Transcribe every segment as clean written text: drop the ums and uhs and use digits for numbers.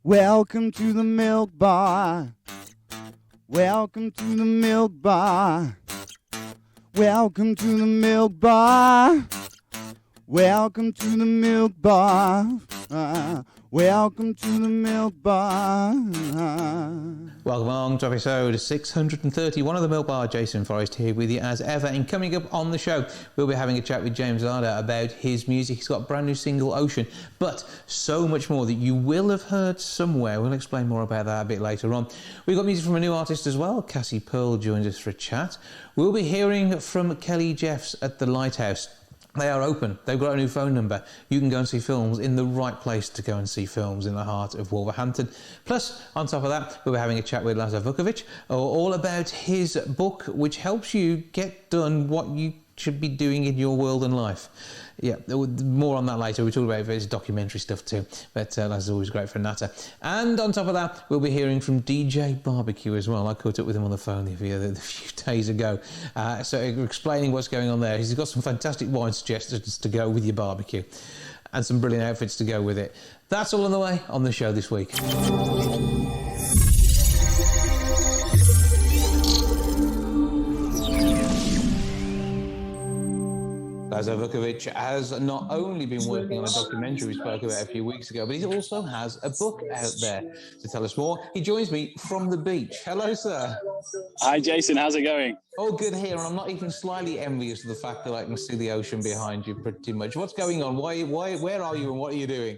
Welcome to the Milk Bar. Welcome to the Milk Bar. Welcome to the Milk Bar. Welcome to the Milk Bar. Welcome to the Milk Bar. Welcome along to episode 631 of the Milk Bar. Jason Forrest here with you as ever. And coming up on the show, we'll be having a chat with James Zada about his music. He's got a brand new single, Ocean, but so much more that you will have heard somewhere. We'll explain more about that a bit later on. We've got music from a new artist as well. Cassie joins us for a chat. We'll be hearing from Kelly Jeffs at the Lighthouse. They are open. They've got a new phone number. You can go and see films in the right place to go and see films in the heart of Wolverhampton. Plus, on top of that, we'll be having a chat with Lazar Vuković, all about his book, which helps you get done what you should be doing in your world and life. Yeah, more on that later. We'll talk about his documentary stuff too, but that's always great for Natter. And on top of that, we'll be hearing from DJ Barbecue as well. I caught up with him on the phone a few days ago, so explaining what's going on there. He's got some fantastic wine suggestions to go with your barbecue and some brilliant outfits to go with it. That's all on the way on the show this week. Lazar Vuković has not only been working on a documentary we spoke about a few weeks ago, but he also has a book out there. To tell us more, he joins me from the beach. Hello, sir. Hi, Jason. How's it going? Oh, good here. And I'm not even slightly envious of the fact that I can see the ocean behind you pretty much. What's going on? Where are you and what are you doing?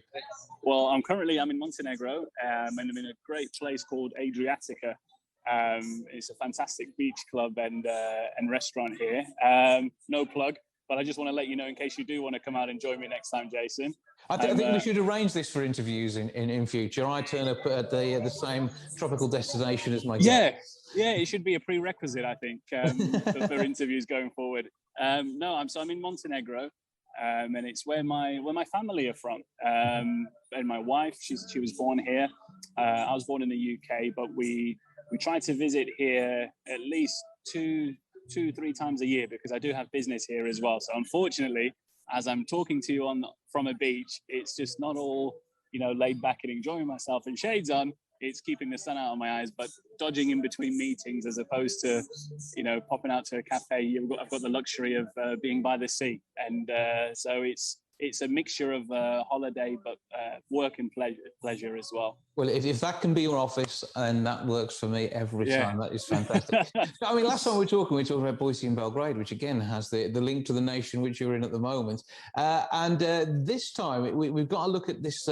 Well, I'm in Montenegro, and I'm in a great place called Adriatica. It's a fantastic beach club and restaurant here. No plug. But I just want to let you know in case you do want to come out and join me next time, Jason. I think we should arrange this for interviews in future. I turn up at the same tropical destination as my guest. Yeah, it should be a prerequisite, I think, for interviews going forward. I'm in Montenegro, and it's where my family are from. And my wife, she was born here. I was born in the UK, but we try to visit here at least 2-3 times a year because I do have business here as well. So unfortunately, as I'm talking to you from a beach, it's just not all, laid back and enjoying myself and shades on. It's keeping the sun out of my eyes, but dodging in between meetings as opposed to, popping out to a cafe. I've got the luxury of being by the sea. And so it's a mixture of holiday, but work and pleasure as well. Well, if that can be your office, then that works for me every time. That is fantastic. Last time we were talking about Boise and Belgrade, which again has the link to the nation which you're in at the moment. And this time we've got to look at this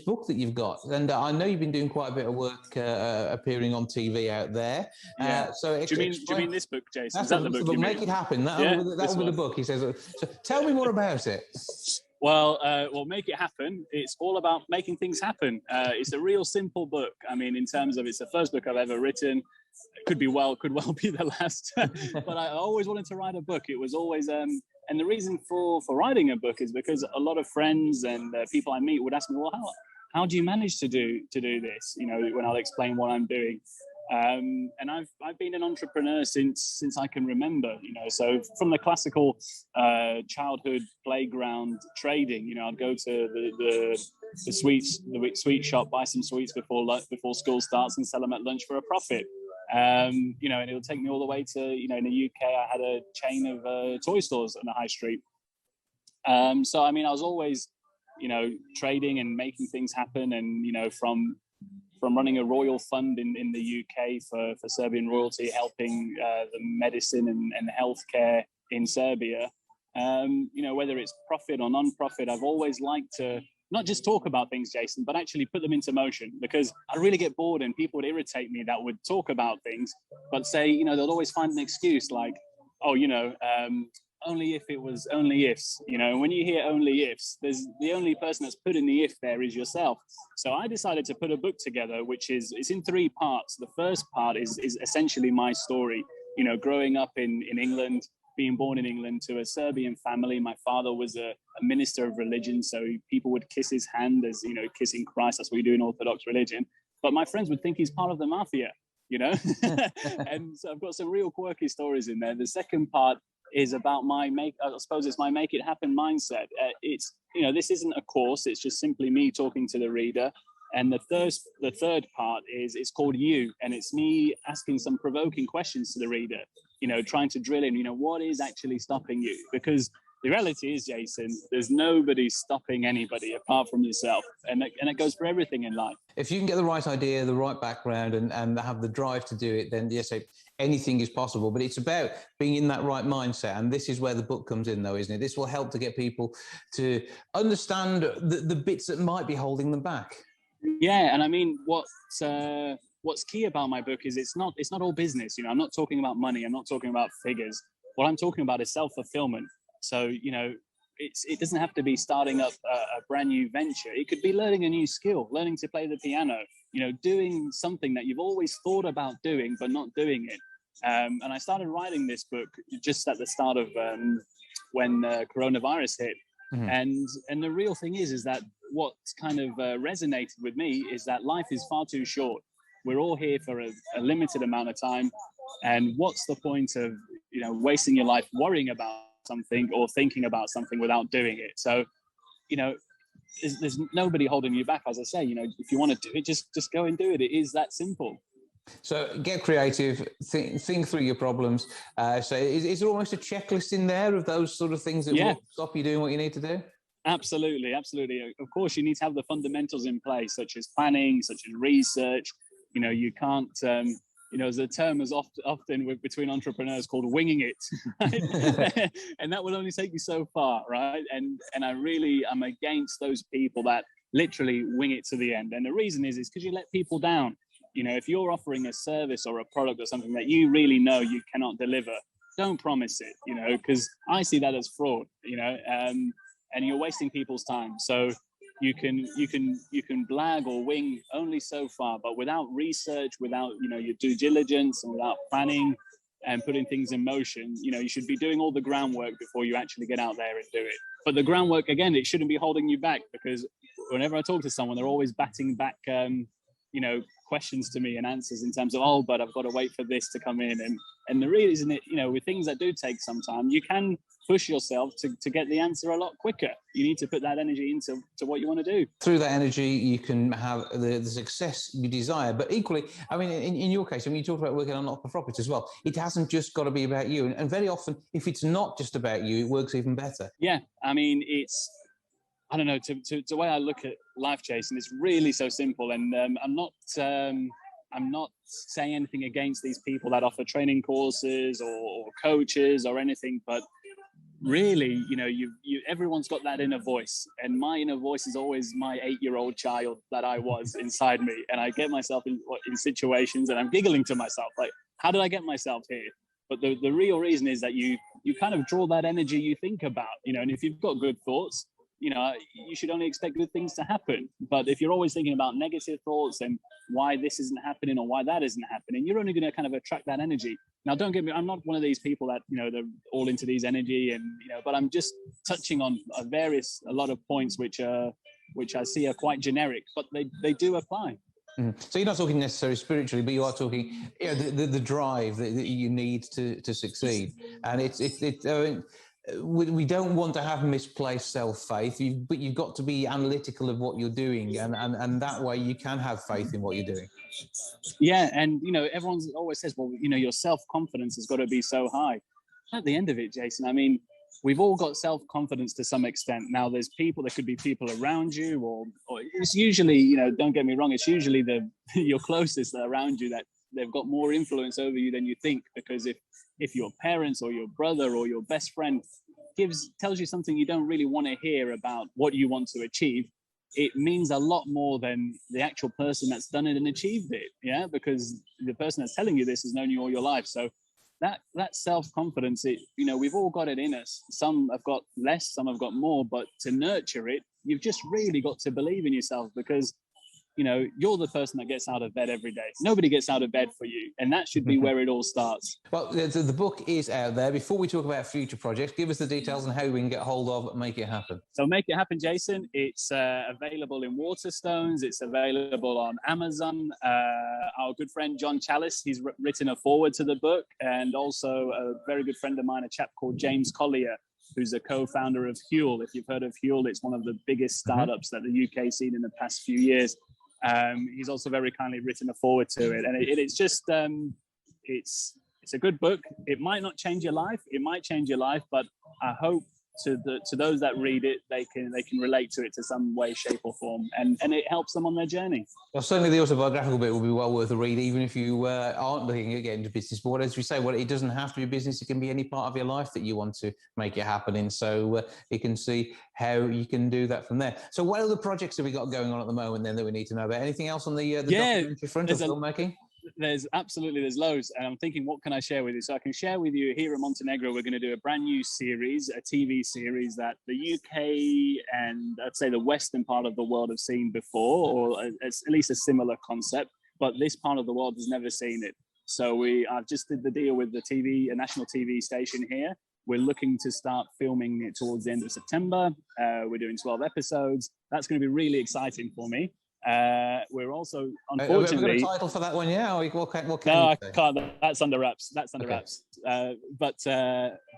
book that you've got. And I know you've been doing quite a bit of work appearing on TV out there. Yeah. Do you mean this book, Jason? Is that the book you mean? Make It Happen. That will be the book, he says. So tell me more about it. Well, Make It Happen. It's all about making things happen. It's a real simple book. In terms of it's the first book I've ever written. It could well be the last. But I always wanted to write a book. It was always, and the reason for writing a book is because a lot of friends and people I meet would ask me, well, how do you manage to do this? When I'll explain what I'm doing. And I've been an entrepreneur since I can remember, so from the classical childhood playground trading, I'd go to the sweet shop, buy some sweets before school starts and sell them at lunch for a profit. And it'll take me all the way to, in the UK, I had a chain of toy stores on the high street. So, I was always, trading and making things happen. And, from running a royal fund in the UK for Serbian royalty, helping the medicine and healthcare in Serbia, whether it's profit or non-profit, I've always liked to not just talk about things, Jason, but actually put them into motion because I really get bored and people would irritate me that would talk about things, but say, they'll always find an excuse like, only if it was only ifs, when you hear only ifs, there's the only person that's put in the if there is yourself. So I decided to put a book together, it's in 3 parts. The first part is essentially my story, growing up in England, being born in England to a Serbian family. My father was a minister of religion. So people would kiss his hand as, kissing Christ. That's what you do in Orthodox religion. But my friends would think he's part of the mafia, and so I've got some real quirky stories in there. The second part is about my Make It Happen mindset. It's, this isn't a course. It's just simply me talking to the reader And the third part is, it's called You, and it's me asking some provoking questions to the reader, trying to drill in, what is actually stopping you? Because the reality is, Jason, there's nobody stopping anybody apart from yourself. And it goes for everything in life. If you can get the right idea, the right background, and have the drive to do it, then yes, anything is possible. But it's about being in that right mindset. And this is where the book comes in, though, isn't it? This will help to get people to understand the bits that might be holding them back. Yeah, and I mean, what's key about my book is it's not all business. I'm not talking about money. I'm not talking about figures. What I'm talking about is self-fulfillment. So, it doesn't have to be starting up a brand new venture. It could be learning a new skill, learning to play the piano, doing something that you've always thought about doing, but not doing it. And I started writing this book just at the start of when coronavirus hit. Mm-hmm. And the real thing is that what kind of resonated with me is that life is far too short. We're all here for a limited amount of time. And what's the point of, wasting your life worrying about something or thinking about something without doing it? So, there's nobody holding you back. As I say, if you want to do it, just go and do it. It is that simple. So get creative, think through your problems. So is there almost a checklist in there of those sort of things that will stop you doing what you need to do? Absolutely. Of course, you need to have the fundamentals in place, such as planning, such as research. You can't, there's a term is often between entrepreneurs called winging it, right? And that will only take you so far, right? And I'm against those people that literally wing it to the end. And the reason is because you let people down. If you're offering a service or a product or something that you really know you cannot deliver, don't promise it, because I see that as fraud, and you're wasting people's time. So you can blag or wing only so far, but without research, without, your due diligence, and without planning and putting things in motion, you should be doing all the groundwork before you actually get out there and do it. But the groundwork, again, it shouldn't be holding you back, because whenever I talk to someone, they're always batting back, questions to me and answers in terms of, but I've got to wait for this to come in. And the reason with things that do take some time, you can push yourself to get the answer a lot quicker. You need to put that energy into what you want to do. Through that energy, you can have the success you desire. But equally, I mean, in your case, you talked about working on not-for-profits as well. It hasn't just got to be about you. And very often, if it's not just about you, it works even better. Yeah, I mean, I don't know, to the way I look at life, Jason, it's really so simple. And I'm not saying anything against these people that offer training courses or coaches or anything, but really, everyone's got that inner voice, and my inner voice is always my 8-year-old child that I was inside me. And I get myself in situations and I'm giggling to myself, like, how did I get myself here? But the real reason is that you kind of draw that energy you think about, and if you've got good thoughts, you should only expect good things to happen. But if you're always thinking about negative thoughts and why this isn't happening or why that isn't happening, you're only going to kind of attract that energy. Now, don't get me, I'm not one of these people that, they're all into these energy and, but I'm just touching on a lot of points which I see are quite generic, but they do apply. Mm-hmm. So you're not talking necessarily spiritually, but you are talking the drive that you need to succeed. And we don't want to have misplaced self-faith, but you've got to be analytical of what you're doing, and that way you can have faith in what you're doing. Yeah, and everyone always says, well, your self-confidence has got to be so high. At the end of it, Jason, I mean, we've all got self-confidence to some extent. Now, there could be people around you, or it's usually, don't get me wrong, it's usually your closest around you that they've got more influence over you than you think, because if your parents or your brother or your best friend tells you something you don't really want to hear about what you want to achieve, it means a lot more than the actual person that's done it and achieved it. Yeah, because the person that's telling you this has known you all your life. So that self-confidence, we've all got it in us. Some have got less, some have got more, but to nurture it, you've just really got to believe in yourself, because you're the person that gets out of bed every day. Nobody gets out of bed for you. And that should be where it all starts. Well, the book is out there. Before we talk about future projects, give us the details on how we can get hold of Make It Happen. So Make It Happen, Jason, it's available in Waterstones. It's available on Amazon. Our good friend, John Chalice, he's written a foreword to the book. And also a very good friend of mine, a chap called James Collier, who's a co-founder of Huel. If you've heard of Huel, it's one of the biggest startups that the UK seen in the past few years. He's also very kindly written a foreword to it, and it's just it's a good book. It might not change your life. It might change your life, but I hope to those that read it, they can relate to it to some way, shape, or form, and it helps them on their journey. Well, certainly the autobiographical bit will be well worth a read, even if you aren't looking at getting into business. But as we say, it doesn't have to be business. It can be any part of your life that you want to make it happen in. So you can see how you can do that from there. So what other projects have we got going on at the moment then that we need to know about? Anything else on the documentary front of filmmaking? There's loads, and I'm thinking, what can I share with you? So I can share with you here in Montenegro, we're going to do a brand new series, a TV series that the UK and I'd say the Western part of the world have seen before, or at least a similar concept, but this part of the world has never seen it. So I've just did the deal with a national TV station here. We're looking to start filming it towards the end of September. We're doing 12 episodes. That's going to be really exciting for me. We're also, unfortunately, have we got a title for that one? Yeah, what can no, I can't. That's under wraps.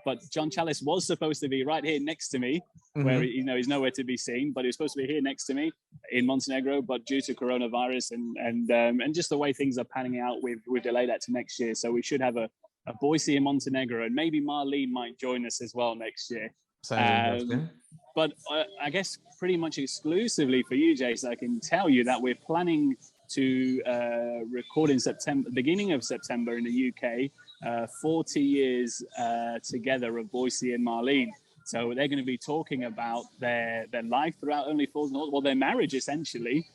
But John Chalice was supposed to be right here next to me, where he's nowhere to be seen. But he was supposed to be here next to me in Montenegro, but due to coronavirus and just the way things are panning out, we've delayed that to next year. So we should have a Boise in Montenegro, and maybe Marlene might join us as well next year. Sounds interesting. But I guess pretty much exclusively for you, Jason, I can tell you that we're planning to record in September, beginning of September in the UK, 40 years together of Boise and Marlene. So they're going to be talking about their life throughout Only Fools and Horses, well, their marriage essentially,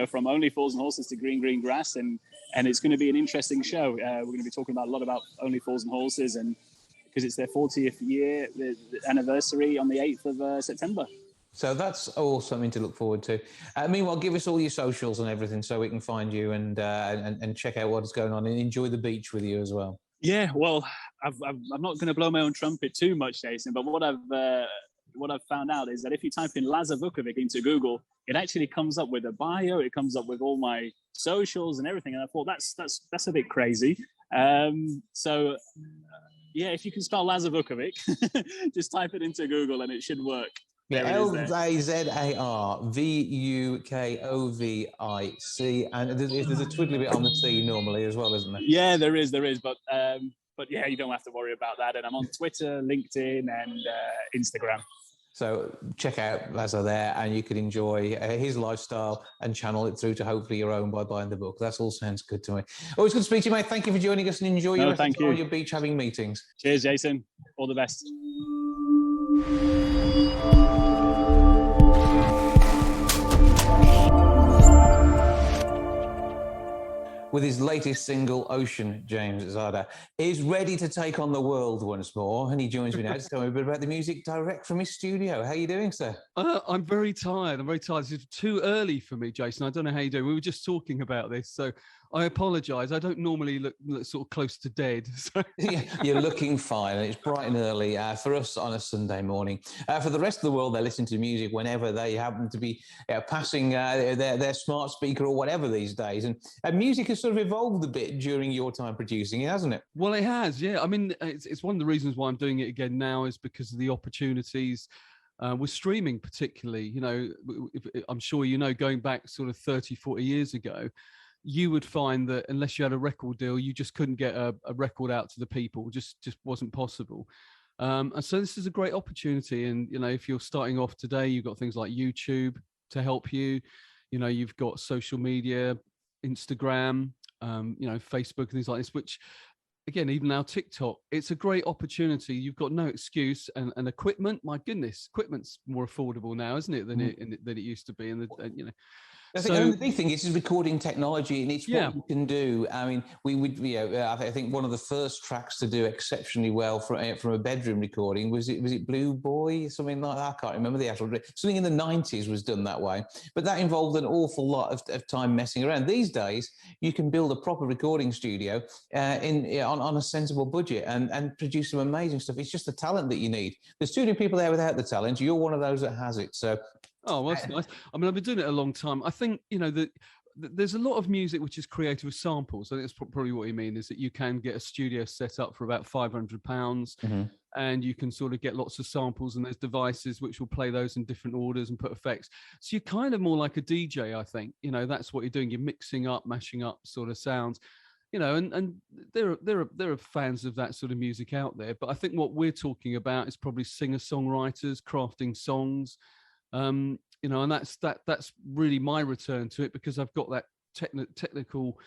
from Only Fools and Horses to Green Green Grass, and it's going to be an interesting show. We're going to be talking a lot about Only Fools and Horses, and because it's their 40th year, the anniversary on the 8th of September. So that's all something to look forward to. Meanwhile, give us all your socials and everything so we can find you and check out what is going on and enjoy the beach with you as well. Yeah, well, I'm not going to blow my own trumpet too much, Jason, but what I've found out is that if you type in Lazar Vuković into Google, it actually comes up with a bio. It comes up with all my socials and everything. And I thought that's a bit crazy. Yeah, if you can spell Lazar Vuković, just type it into Google and it should work. Yeah, Lazar Vukovic, and there's a twiddly bit on the T normally as well, isn't there? Yeah, there is, but yeah, you don't have to worry about that. And I'm on Twitter, LinkedIn, and Instagram. So check out Lazar there, and you can enjoy his lifestyle and channel it through to hopefully your own by buying the book. That all sounds good to me. Always good to speak to you, mate. Thank you for joining us, and enjoy your beach having meetings. Cheers, Jason. All the best. With his latest single, Ocean, James Zada is ready to take on the world once more, and he joins me now to tell me a bit about the music direct from his studio. How are you doing, sir? I'm very tired. It's too early for me, Jason. I don't know how you do. We were just talking about this, so I apologise. I don't normally look sort of close to dead. So. Yeah, you're looking fine, and it's bright and early for us on a Sunday morning. For the rest of the world, they're listening to music whenever they happen to be passing their smart speaker or whatever these days. And music has sort of evolved a bit during your time producing it, hasn't it? Well, it has, yeah. I mean, it's one of the reasons why I'm doing it again now is because of the opportunities with streaming particularly. You know, I'm sure you know, going back sort of 30, 40 years ago, you would find that unless you had a record deal, you just couldn't get a record out to the people. Just wasn't possible. And so this is a great opportunity. And, you know, if you're starting off today, you've got things like YouTube to help you. You know, you've got social media, Instagram, you know, Facebook and things like this, which, again, even now TikTok, it's a great opportunity. You've got no excuse. And equipment, my goodness, equipment's more affordable now, isn't it, than it used to be. And you know. I think the big thing is recording technology, and it's what you can do. I mean, I think one of the first tracks to do exceptionally well from a bedroom recording was it Blue Boy, something like that. I can't remember the actual. Something in the 90s was done that way, but that involved an awful lot of time messing around. These days, you can build a proper recording studio on a sensible budget and produce some amazing stuff. It's just the talent that you need. There's too many people there without the talent. You're one of those that has it. So. Oh, well, that's nice. I mean, I've been doing it a long time. I think, you know, that there's a lot of music which is created with samples. I think that's probably what you mean, is that you can get a studio set up for about £500 and you can sort of get lots of samples, and there's devices which will play those in different orders and put effects. So you're kind of more like a DJ, I think. That's what you're doing. You're mixing up, mashing up sort of sounds. And there are fans of that sort of music out there. But I think what we're talking about is probably singer-songwriters crafting songs, and that's really my return to it, because I've got that technical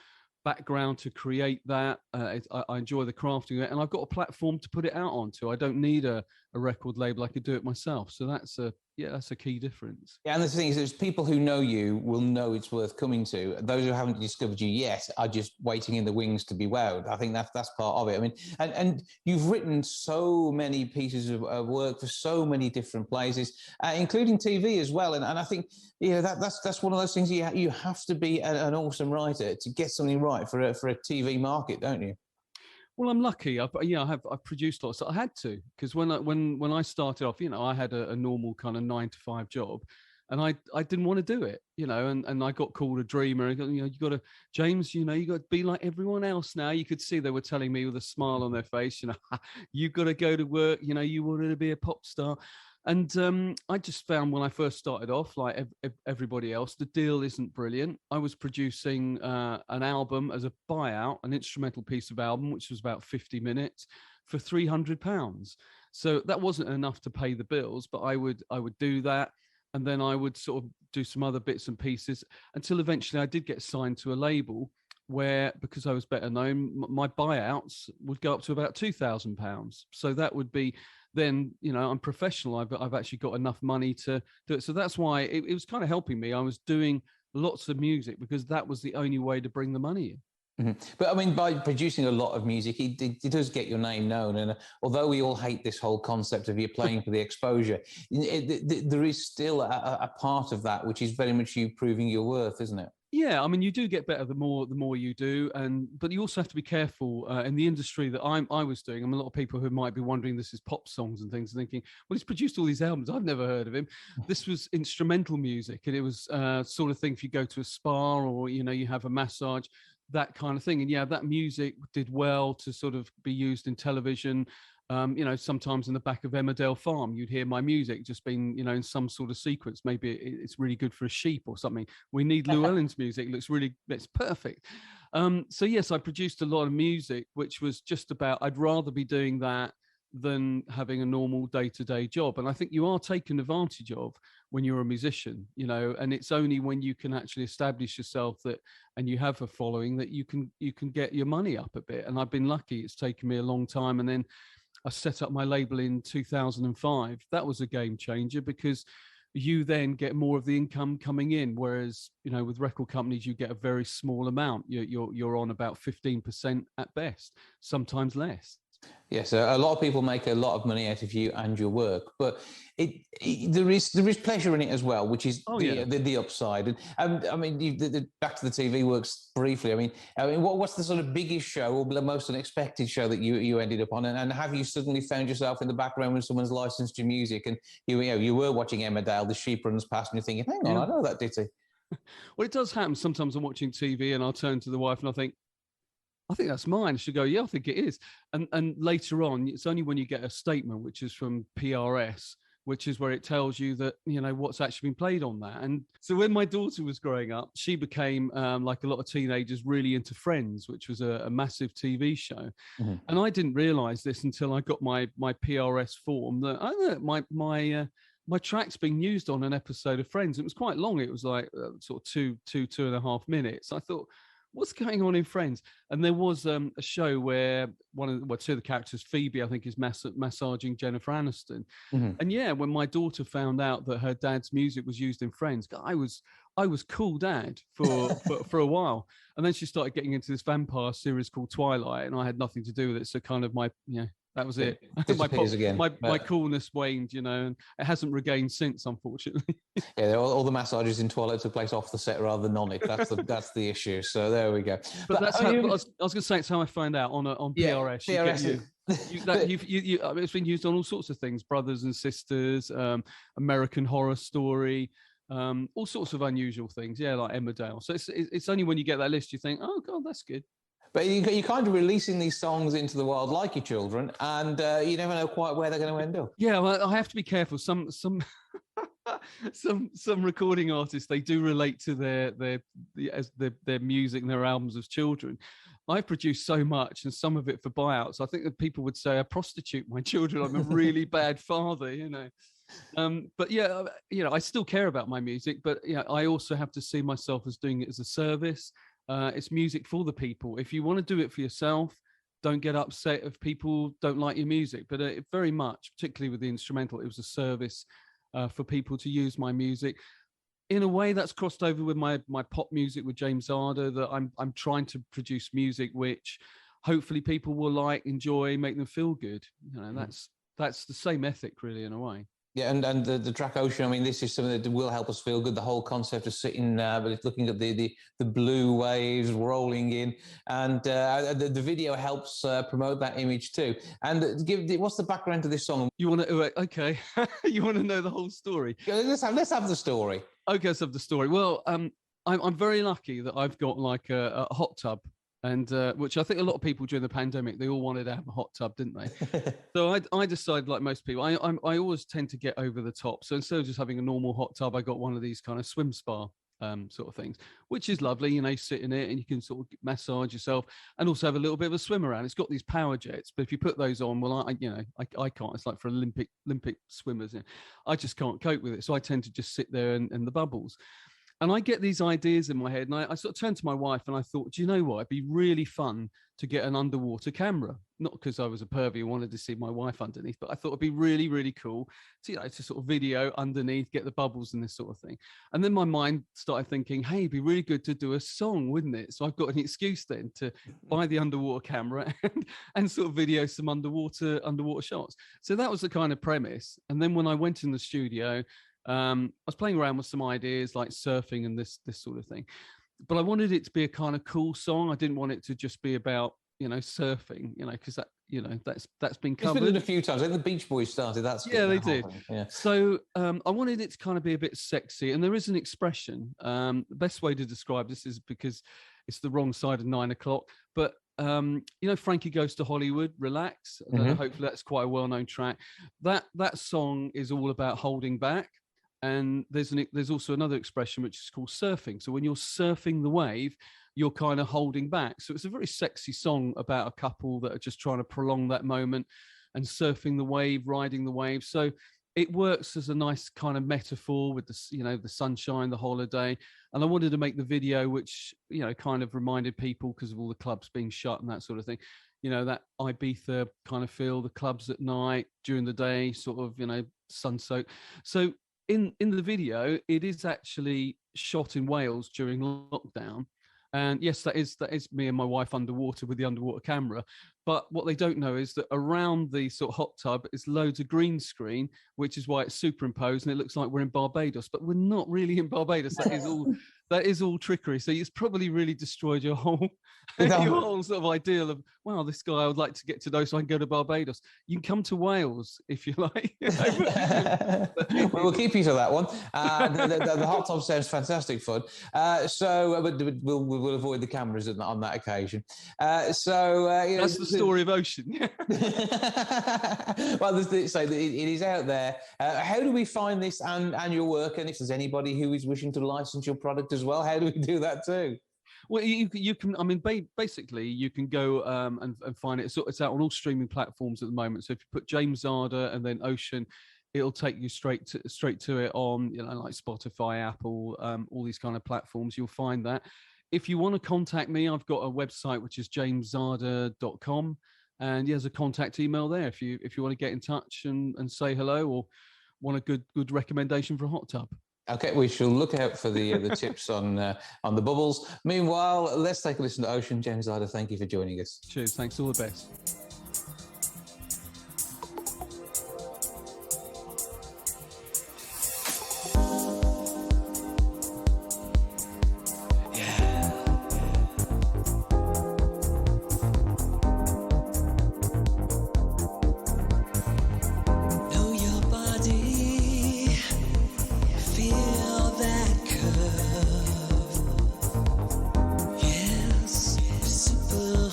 background to create that. I enjoy the crafting of it, and I've got a platform to put it out onto. I don't need a record label. I could do it myself. So that's a key difference. Yeah, and the thing is, there's people who know you will know it's worth coming to. Those who haven't discovered you yet are just waiting in the wings to be wowed. I think that's part of it. I mean, and you've written so many pieces of work for so many different places, including TV as well. And I think that's one of those things you have to be an awesome writer to get something right for a TV market, don't you? Well, I'm lucky. I've produced lots. I had to, because when I started off, I had a normal kind of 9-to-5 job, and I didn't want to do it, and I got called a dreamer. You got to, James, you got to be like everyone else now. You could see they were telling me with a smile on their face, you've got to go to work. You wanted to be a pop star. And I just found when I first started off, like everybody else, the deal isn't brilliant. I was producing an album as a buyout, an instrumental piece of album, which was about 50 minutes, for £300. So that wasn't enough to pay the bills, but I would do that. And then I would sort of do some other bits and pieces until eventually I did get signed to a label where, because I was better known, my buyouts would go up to about £2,000. So that would be, then, I'm professional. I've actually got enough money to do it. So that's why it was kind of helping me. I was doing lots of music because that was the only way to bring the money in. Mm-hmm. But I mean, by producing a lot of music, it does get your name known. And although we all hate this whole concept of you playing for the exposure, there is still a part of that which is very much you proving your worth, isn't it? Yeah, I mean, you do get better the more you do, but you also have to be careful in the industry that I was doing. I mean, a lot of people who might be wondering this is pop songs and things, thinking, well, he's produced all these albums. I've never heard of him. This was instrumental music, and it was sort of thing if you go to a spa or you have a massage, that kind of thing. And yeah, that music did well to sort of be used in television. Sometimes in the back of Emmerdale Farm, you'd hear my music just being, in some sort of sequence. Maybe it's really good for a sheep or something. We need Llewellyn's music. It's perfect. So yes, I produced a lot of music, which was just about, I'd rather be doing that than having a normal day-to-day job. And I think you are taken advantage of when you're a musician, and it's only when you can actually establish yourself and you have a following that you can get your money up a bit. And I've been lucky. It's taken me a long time. And then I set up my label in 2005. That was a game changer because you then get more of the income coming in. Whereas, with record companies, you get a very small amount. You're on about 15% at best, sometimes less. Yes, a lot of people make a lot of money out of you and your work, but there is pleasure in it as well, which is the upside. And I mean, back to the TV works briefly. I mean, what's the sort of biggest show or the most unexpected show that you ended up on? And have you suddenly found yourself in the background when someone's licensed your music, and you were watching Emmerdale, the sheep runs past, and you're thinking, hang on, I know that ditty. Well, it does happen. Sometimes I'm watching TV and I'll turn to the wife and I think that's mine. She'll go, yeah, I think it is. And later on, it's only when you get a statement, which is from PRS, which is where it tells you that, what's actually been played on that. And so when my daughter was growing up, she became, like a lot of teenagers, really into Friends, which was a massive TV show. Mm-hmm. And I didn't realize this until I got my PRS form that my track's being used on an episode of Friends. It was quite long. It was like sort of 2.5 minutes. I thought, what's going on in Friends? And there was a show where two of the characters, Phoebe, I think, is massaging Jennifer Aniston. Mm-hmm. And yeah, when my daughter found out that her dad's music was used in Friends, I was cool dad for a while. And then she started getting into this vampire series called Twilight, and I had nothing to do with it. So kind of that was it. My coolness waned, and it hasn't regained since, unfortunately. Yeah, all the massages in Twilight took place off the set rather than on it. That's the issue. So there we go. But that's how I was going to say. It's how I found out on PRS. PRS. It's been used on all sorts of things: Brothers and Sisters, American Horror Story. All sorts of unusual things, like Emmerdale. So it's only when you get that list you think, oh god, that's good. But you're kind of releasing these songs into the world like your children, and you never know quite where they're going to end up. Yeah, well, I have to be careful. Some recording artists, they do relate to their music and their albums as children. I produce so much, and some of it for buyouts. I think that people would say I prostitute my children. I'm a really bad father, you know. But yeah, you know, I still care about my music, but yeah, I also have to see myself as doing it as a service. It's music for the people. If you want to do it for yourself, don't get upset if people don't like your music. But it very much, particularly with the instrumental, it was a service for people to use my music. In a way, that's crossed over with my pop music with James Zada, that I'm trying to produce music which hopefully people will like, enjoy, make them feel good. You know, that's the same ethic, really, in a way. Yeah, and the track Ocean, I mean, this is something that will help us feel good. The whole concept of sitting but looking at the blue waves rolling in, and the video helps promote that image too. And what's the background to this song? You want to, okay, you want to know the whole story? Let's have the story. Okay, let's have the story. Well, I'm very lucky that I've got like a hot tub. And which I think a lot of people during the pandemic, they all wanted to have a hot tub, didn't they? So I decided, like most people, I always tend to get over the top. So instead of just having a normal hot tub, I got one of these kind of swim spa sort of things, which is lovely. You know, you sit in it and you can sort of massage yourself and also have a little bit of a swim around. It's got these power jets, but if you put those on, well, I can't. It's like for Olympic swimmers. You know, I just can't cope with it. So I tend to just sit there in the bubbles. And I get these ideas in my head, and I sort of turned to my wife and I thought, do you know what? It'd be really fun to get an underwater camera. Not because I was a pervy and wanted to see my wife underneath, but I thought it'd be really, really cool to, you know, to sort of video underneath, get the bubbles and this sort of thing. And then my mind started thinking, hey, it'd be really good to do a song, wouldn't it? So I've got an excuse then to buy the underwater camera and sort of video some underwater shots. So that was the kind of premise. And then when I went in the studio, I was playing around with some ideas like surfing and this sort of thing, but I wanted it to be a kind of cool song. I didn't want it to just be about, you know, surfing, you know, because that, you know, that's been covered. It's been done a few times. I think the Beach Boys started that. Yeah, they did. Yeah. So I wanted it to kind of be a bit sexy, and there is an expression. The best way to describe this is because it's the wrong side of 9 o'clock, but you know, Frankie Goes to Hollywood, Relax. Hopefully that's quite a well-known track. That song is all about holding back. And there's also another expression which is called surfing. So when you're surfing the wave, you're kind of holding back. So it's a very sexy song about a couple that are just trying to prolong that moment and surfing the wave, riding the wave. So it works as a nice kind of metaphor with the, you know, the sunshine, the holiday. And I wanted to make the video, which, you know, kind of reminded people, because of all the clubs being shut and that sort of thing, you know, that Ibiza kind of feel, the clubs at night, during the day, sort of, you know, sun-soaked. So in the video, it is actually shot in Wales during lockdown. And yes, that is me and my wife underwater with the underwater camera. But what they don't know is that around the sort of hot tub is loads of green screen, which is why it's superimposed and it looks like we're in Barbados, but we're not really in Barbados. That is all trickery. So it's probably really destroyed your whole sort of ideal of, wow, this guy I would like to get to know so I can go to Barbados. You can come to Wales if you like. We'll keep you to that one. The hot tub sounds fantastic fun. So we'll avoid the cameras on that occasion. That's the story of Ocean. Well, it is out there. How do we find this and your work? And if there's anybody who is wishing to license your product as well, how do we do that too? Well, you can. I mean, basically, you can go and find it. So it's out on all streaming platforms at the moment. So if you put James Zada and then Ocean, it'll take you straight to it on, you know, like Spotify, Apple, all these kind of platforms. You'll find that. If you want to contact me, I've got a website which is jameszada.com, and there's a contact email there if you want to get in touch and say hello or want a good recommendation for a hot tub. Okay, we shall look out for the tips on the bubbles. Meanwhile, let's take a listen to Ocean. James Zada, thank you for joining us. Cheers, thanks, all the best. Super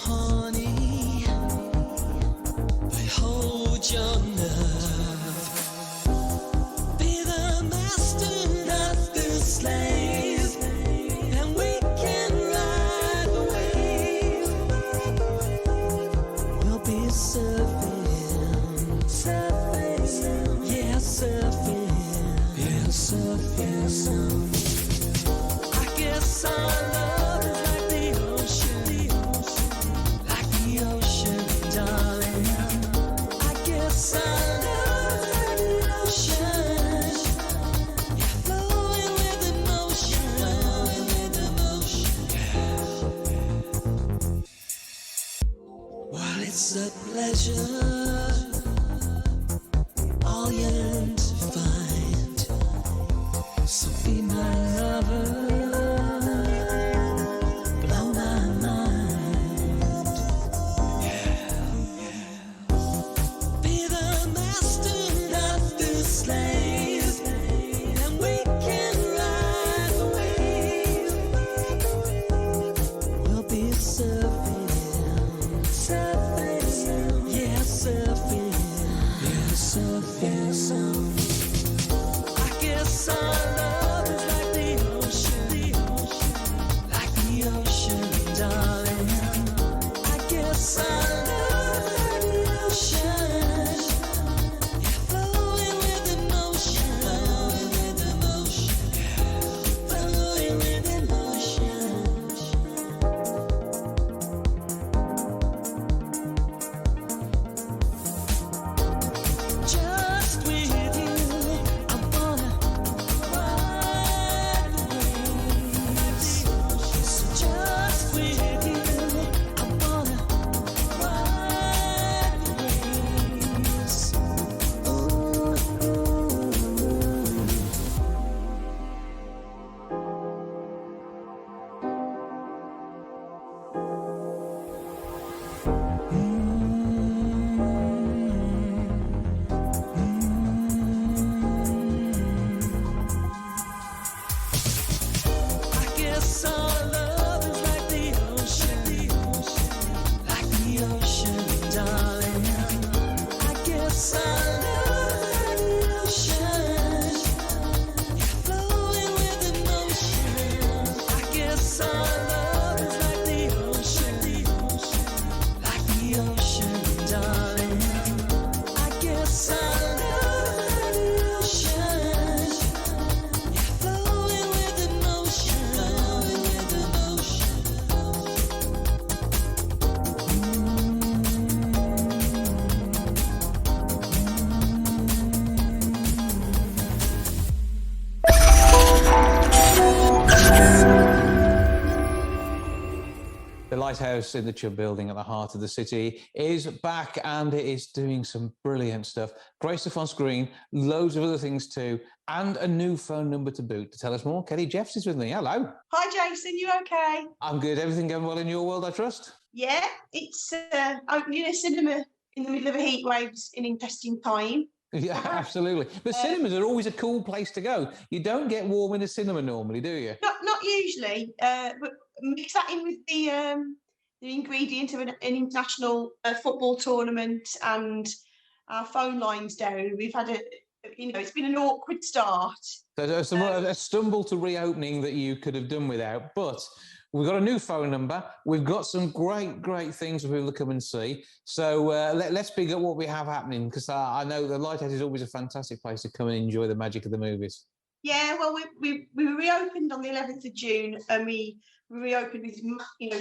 It's a pleasure, all yearn to find. So be my lover, blow my mind. Be the master, not the slave, and we can ride the wave. We'll be surfing, yeah, surfing, yeah, surfing. I guess our love is like the ocean, darling. I guess our love is like the ocean, yeah, flowing with emotion, flowing with emotion. Just with you, I wanna ride the waves. So just with you, I wanna ride the waves. I guess our love is like the ocean, darling. I guess our love is like the ocean, yeah, flowing with emotion. I guess our love is like the ocean, darling. I guess our love is like the ocean, yeah, flowing with emotion, flowing with emotion. The Lighthouse in the Chubb building at the heart of the city is back, and it is doing some brilliant stuff. Great stuff on screen, loads of other things too, and a new phone number to boot. To tell us more, Kelly Jeffs is with me. Hello. Hi Jason, you okay? I'm good. Everything going well in your world, I trust? Yeah, it's opening a cinema in the middle of a heat wave's an interesting time. Yeah, absolutely. But cinemas are always a cool place to go. You don't get warm in a cinema normally, do you? Not usually, but mix that in with the ingredient of an international football tournament and our phone lines down. We've had it's been an awkward start. So there's a stumble to reopening that you could have done without, but we've got a new phone number. We've got some great things for people to come and see. So let's big up what we have happening, because I know the Lighthouse is always a fantastic place to come and enjoy the magic of the movies. Yeah, well, we reopened on the 11th of June, and we reopened with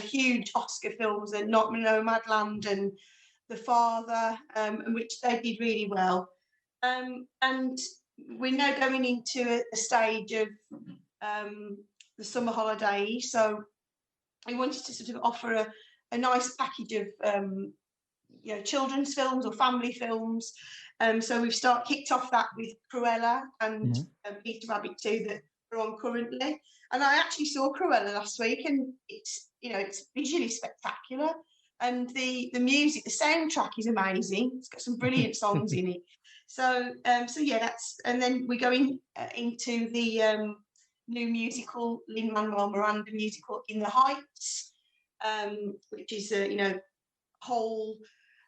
huge Oscar films and Not Nomadland and The Father, and which they did really well. And we're now going into a stage of the summer holidays, so we wanted to sort of offer a nice package of children's films or family films. So we've kicked off that with Cruella and Peter Rabbit 2 that are on currently. And I actually saw Cruella last week, and it's visually spectacular. And the music, the soundtrack is amazing. It's got some brilliant songs in it. So yeah, and then we're going into the new musical, Lin-Manuel Miranda musical, In the Heights, which is whole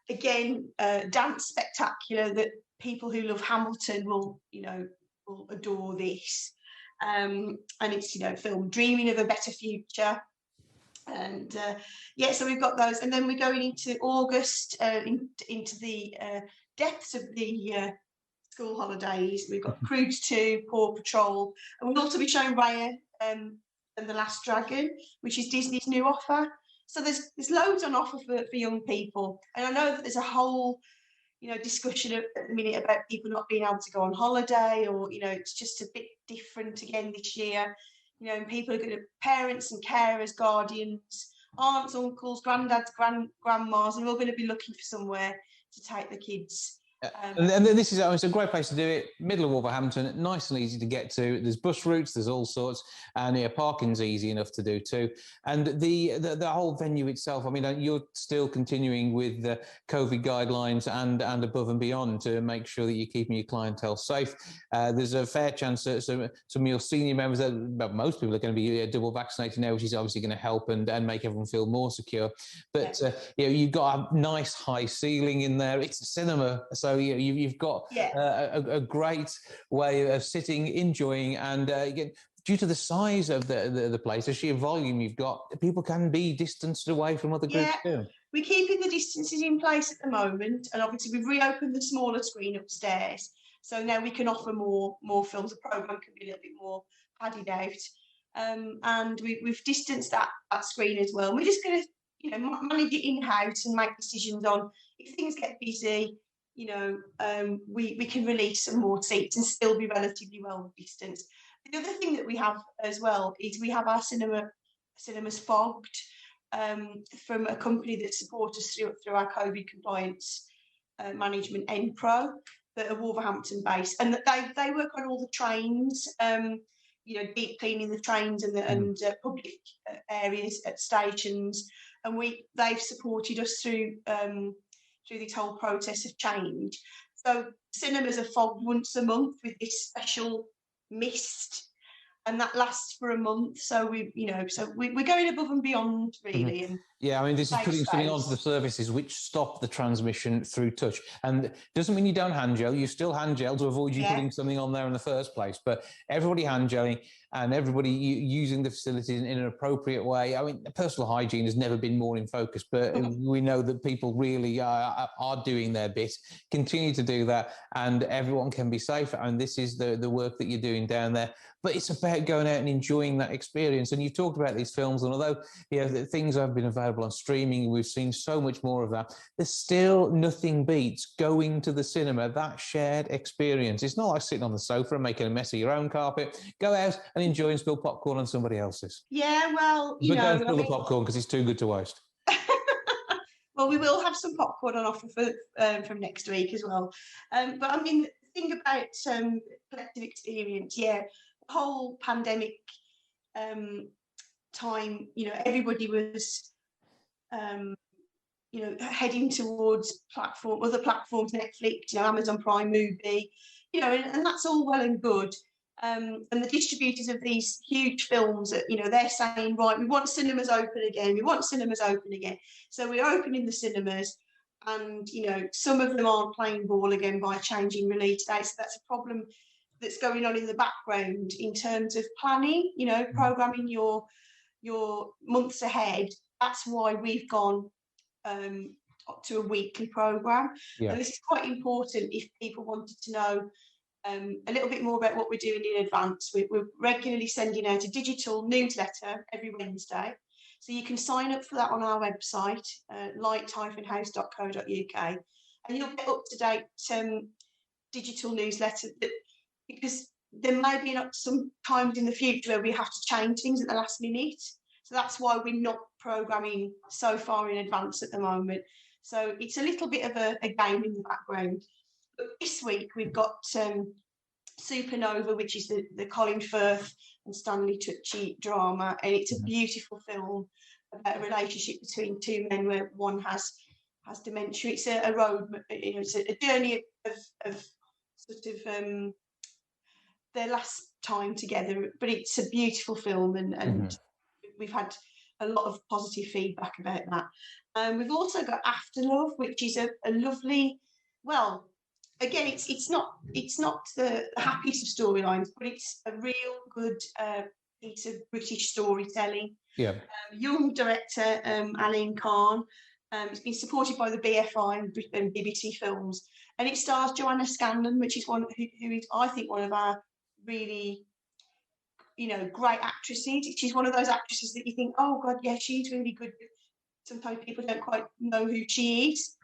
again dance spectacular that people who love Hamilton will adore this. And it's film Dreaming of a Better Future. And so we've got those, and then we're going into August into the depths of the school holidays. We've got Croods 2, Paw Patrol, and we'll also be showing Raya and The Last Dragon, which is Disney's new offer. So there's loads on offer for young people, and I know that there's a whole discussion at the minute about people not being able to go on holiday, or it's just a bit different again this year. And people are going to, parents and carers, guardians aunts, uncles, granddads, grandmas, and we're all going to be looking for somewhere to take the kids. And then this is it's a great place to do it, middle of Wolverhampton, nice and easy to get to. There's bus routes, there's all sorts, and parking's easy enough to do too. And the whole venue itself, I mean, you're still continuing with the COVID guidelines and above and beyond to make sure that you're keeping your clientele safe. There's a fair chance that some of your senior members, most people are going to be double vaccinated now, which is obviously going to help and make everyone feel more secure. But you've got a nice high ceiling in there. It's a cinema, so you've got a great way of sitting, enjoying, and due to the size of the place, the sheer volume you've got, people can be distanced away from other groups too. We're keeping the distances in place at the moment, and obviously we've reopened the smaller screen upstairs, so now we can offer more films. The programme can be a little bit more padded out, and we've distanced that screen as well. And we're just going to manage it in-house and make decisions on if things get busy. We can release some more seats and still be relatively well distanced. The other thing that we have as well is we have our cinemas fogged from a company that supports us through our COVID compliance management, NPRO, that are Wolverhampton based, and that they work on all the trains, deep cleaning the trains and public areas at stations, and they've supported us through this whole process of change. So cinemas are fogged once a month with this special mist, and that lasts for a month. So we're going above and beyond, really. And I mean, this is putting something onto the surfaces which stop the transmission through touch. And doesn't mean you don't hand gel. You still hand gel to avoid you putting something on there in the first place. But everybody hand gelling and everybody using the facilities in an appropriate way. I mean, personal hygiene has never been more in focus, but we know that people really are doing their bit. Continue to do that, and everyone can be safe. And this is the work that you're doing down there. But it's about going out and enjoying that experience. And you've talked about these films, and although things have been available on streaming, we've seen so much more of that. There's still nothing beats going to the cinema, that shared experience. It's not like sitting on the sofa and making a mess of your own carpet. Go out and enjoy and spill popcorn on somebody else's. Yeah, well, but don't spill the popcorn because it's too good to waste. Well, we will have some popcorn on offer from next week as well. But I mean, the thing about collective experience, the whole pandemic time, everybody was, heading towards other platforms, Netflix, Amazon Prime Movie, and that's all well and good. And the distributors of these huge films, they're saying, right, we want cinemas open again. We want cinemas open again. So we're opening the cinemas, and some of them aren't playing ball again by changing release dates. So that's a problem that's going on in the background in terms of planning. Programming your months ahead. That's why we've gone up to a weekly program, and this is quite important if people wanted to know a little bit more about what we're doing in advance. We're regularly sending out a digital newsletter every Wednesday, so you can sign up for that on our website, light-house.co.uk, and you'll get up-to-date digital newsletter, because there may be some times in the future where we have to change things at the last minute. So that's why we're not programming so far in advance at the moment. So it's a little bit of a game in the background. But this week we've got Supernova, which is the Colin Firth and Stanley Tucci drama, and it's a beautiful film about a relationship between two men where one has dementia. It's a road, it's a journey of sort of their last time together, but it's a beautiful film, and we've had a lot of positive feedback about that. We've also got After Love, which is a lovely, well, again, it's not the happiest of storylines, but it's a real good piece of British storytelling. Young director Aline Khan. It's been supported by the BFI and BBC Films, and it stars Joanna Scanlon, which is who is, I think, one of our really great actresses. She's one of those actresses that you think, oh God, yeah, she's really good. Sometimes people don't quite know who she is.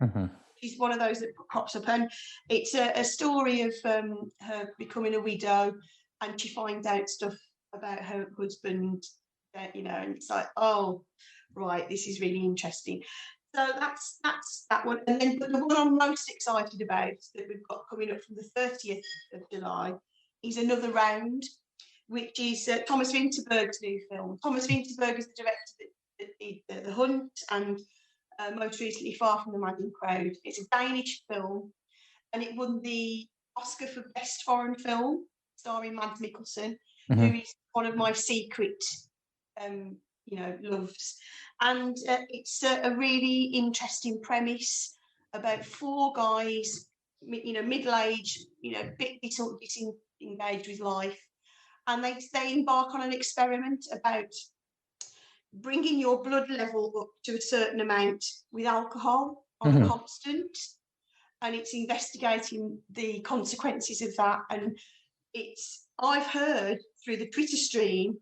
She's one of those that crops up, and it's a story of her becoming a widow, and she finds out stuff about her husband, and it's like, oh, right, this is really interesting. So that's that one. And then but the one I'm most excited about that we've got coming up from the 30th of July is Another Round, which is Thomas Vinterberg's new film. Thomas Vinterberg is the director that did The Hunt and most recently Far From the Madding Crowd. It's a Danish film, and it won the Oscar for Best Foreign Film, starring Mads Mikkelsen, who is one of my secret, loves. And it's a really interesting premise about four guys, middle-aged, bit disengaged with life, and they embark on an experiment about bringing your blood level up to a certain amount with alcohol on a constant, and it's investigating the consequences of that. And I've heard through the Twitter stream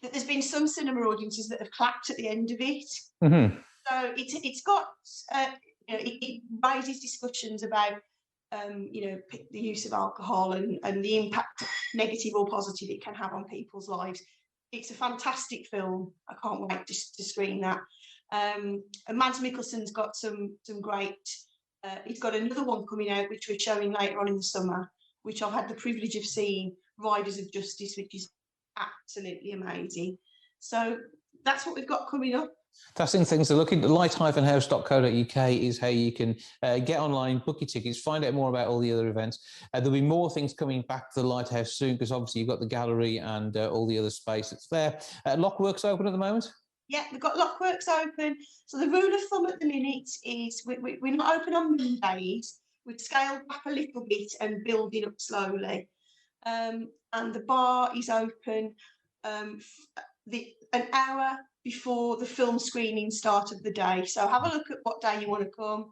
that there's been some cinema audiences that have clapped at the end of it. So it's got it raises discussions about the use of alcohol and the impact, negative or positive, it can have on people's lives. It's a fantastic film. I can't wait to screen that. And Mads Mikkelsen's got some great. He's got another one coming out, which we're showing later on in the summer, which I've had the privilege of seeing, Riders of Justice, which is absolutely amazing. So that's what we've got coming up. Fantastic things to look into. light-house.co.uk is how you can get online, book your tickets, find out more about all the other events. There'll be more things coming back to the Lighthouse soon, because obviously you've got the gallery and all the other space that's there. Lockworks open at the moment? Yeah, we've got Lockworks open. So the rule of thumb at the minute is we're not open on Mondays. We've scaled back a little bit and building up slowly. And the bar is open an hour before the film screening start of the day. So have a look at what day you want to come.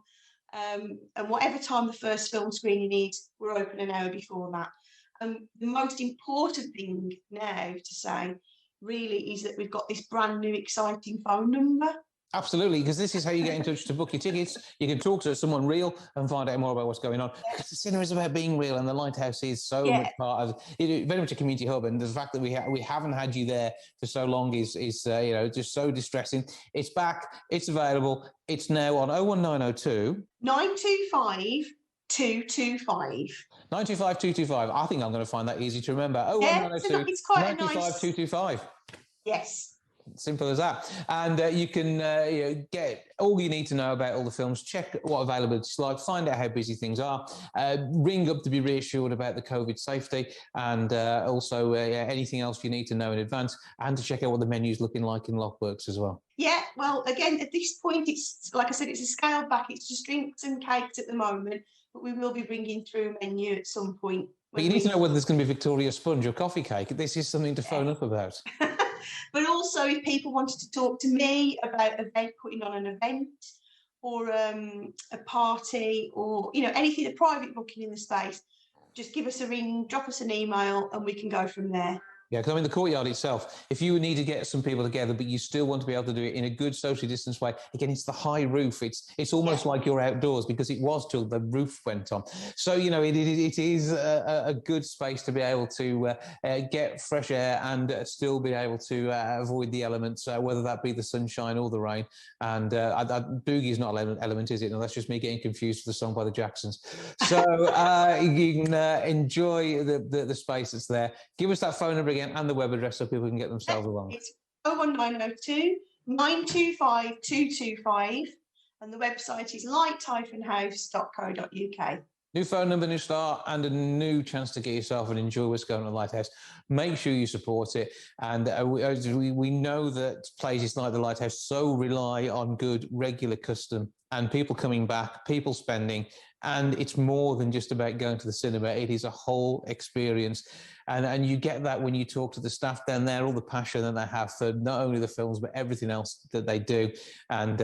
And whatever time the first film screening is, we're open an hour before that. The most important thing now to say really is that we've got this brand new exciting phone number. Absolutely, because this is how you get in touch to book your tickets. You can talk to someone real and find out more about what's going on. Because the cinema is about being real, and the Lighthouse is so much part of it. Very much a community hub, and the fact that we haven't had you there for so long is just so distressing. It's back. It's available. It's now on 01902 925 225. 925 225. I think I'm going to find that easy to remember. 01902 it's quite 925 nice. 225. Yes. Simple as that. And you can get all you need to know about all the films, check what availability is like, find out how busy things are, ring up to be reassured about the COVID safety, and also anything else you need to know in advance, and to check out what the menu's looking like in Lockworks as well. Yeah, well, again, at this point, it's like I said, it's a scaled back. It's just drinks and cakes at the moment, but we will be bringing through a menu at some point. But you need to know whether there's going to be Victoria Sponge or coffee cake. This is something to phone up about. But also, if people wanted to talk to me about putting on an event or a party, or anything, a private booking in the space, just give us a ring, drop us an email, and we can go from there. Yeah, because the courtyard itself, if you need to get some people together, but you still want to be able to do it in a good socially distanced way, again, it's the high roof. It's almost like you're outdoors, because it was till the roof went on. So, it is a good space to be able to get fresh air and still be able to avoid the elements, whether that be the sunshine or the rain. And boogie is not an element, is it? No, that's just me getting confused with the song by the Jacksons. So you can enjoy the space that's there. Give us that phone number again and the web address so people can get themselves along. It's 01902 925 225, and the website is light-house.co.uk. New phone number, new start, and a new chance to get yourself and enjoy what's going on at Lighthouse. Make sure you support it. And we know that places like the Lighthouse so rely on good, regular custom and people coming back, people spending. And it's more than just about going to the cinema. It is a whole experience. And you get that when you talk to the staff down there, all the passion that they have for not only the films, but everything else that they do. And,